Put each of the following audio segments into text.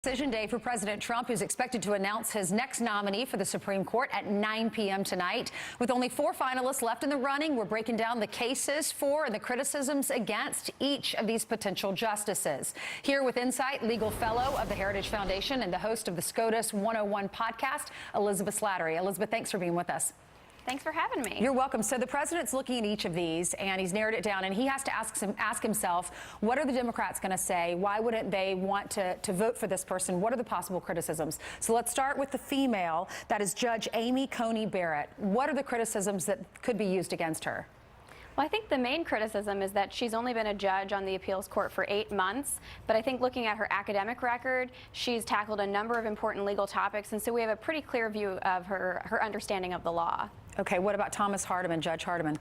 Decision day for President Trump, who's expected to announce his next nominee for the Supreme Court at 9 p.m. tonight. With only 4 finalists left in the running, we're breaking down the cases for and the criticisms against each of these potential justices. Here with insight, legal fellow of the Heritage Foundation and the host of the SCOTUS 101 podcast, Elizabeth Slattery. Elizabeth, thanks for being with us. Thanks for having me. You're welcome. So the president's looking at each of these, and he's narrowed it down, and he has to ask himself, what are the Democrats going to say? Why wouldn't they want to vote for this person? What are the possible criticisms? So let's start with the female. That is Judge Amy Coney Barrett. What are the criticisms that could be used against her? Well, I think the main criticism is that she's only been a judge on the appeals court for 8 months, but I think looking at her academic record, she's tackled a number of important legal topics, and so we have a pretty clear view of her understanding of the law. Okay, what about Thomas Hardiman, Judge Hardiman?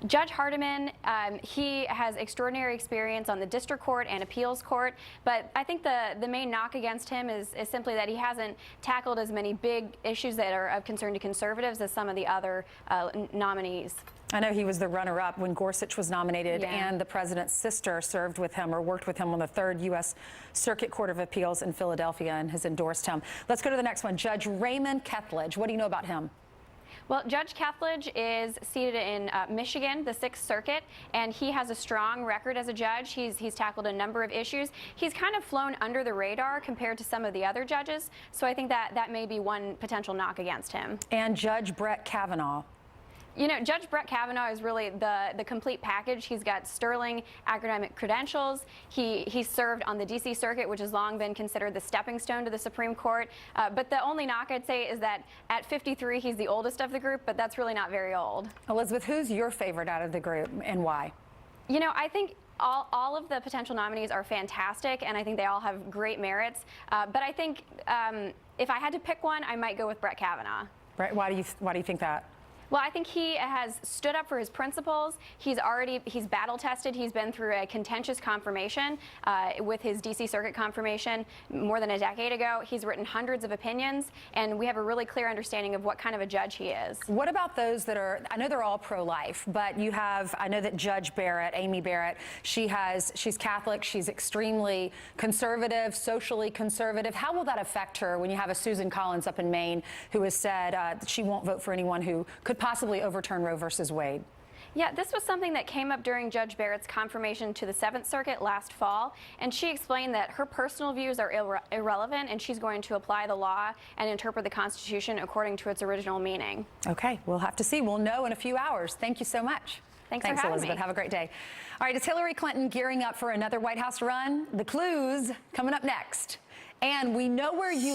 Judge Hardiman, he has extraordinary experience on the district court and appeals court, but I think the main knock against him is simply that he hasn't tackled as many big issues that are of concern to conservatives as some of the other nominees. I know he was the runner-up when Gorsuch was nominated, and the president's sister served with him or worked with him on the 3rd U.S. Circuit Court of Appeals in Philadelphia and has endorsed him. Let's go to the next one. Judge Raymond Kethledge. What do you know about him? Well, Judge Kethledge is seated in Michigan, the 6th Circuit, and he has a strong record as a judge. He's tackled a number of issues. He's kind of flown under the radar compared to some of the other judges, so I think that may be one potential knock against him. And Judge Brett Kavanaugh. You know, Judge Brett Kavanaugh is really the complete package. He's got sterling academic credentials. He served on the D.C. Circuit, which has long been considered the stepping stone to the Supreme Court. But the only knock I'd say is that at 53, he's the oldest of the group, but that's really not very old. Elizabeth, who's your favorite out of the group and why? You know, I think all of the potential nominees are fantastic, and I think they all have great merits. But I think if I had to pick one, I might go with Brett Kavanaugh. Right? Why do you think that? Well, I think he has stood up for his principles. He's battle tested. He's been through a contentious confirmation with his D.C. Circuit confirmation more than a decade ago. He's written hundreds of opinions, and we have a really clear understanding of what kind of a judge he is. What about those that are, I know they're all pro-life, but you have, I know that Judge Barrett, Amy Barrett, she's Catholic, she's extremely conservative, socially conservative. How will that affect her when you have a Susan Collins up in Maine who has said that she won't vote for anyone who could possibly overturn Roe versus Wade? Yeah, this was something that came up during Judge Barrett's confirmation to the 7th Circuit last fall, and she explained that her personal views are irrelevant, and she's going to apply the law and interpret the Constitution according to its original meaning. Okay, we'll have to see. We'll know in a few hours. Thank you so much. Thanks for having Elizabeth. me. Have a great day. All right, is Hillary Clinton gearing up for another White House run? The clues coming up next. And we know where you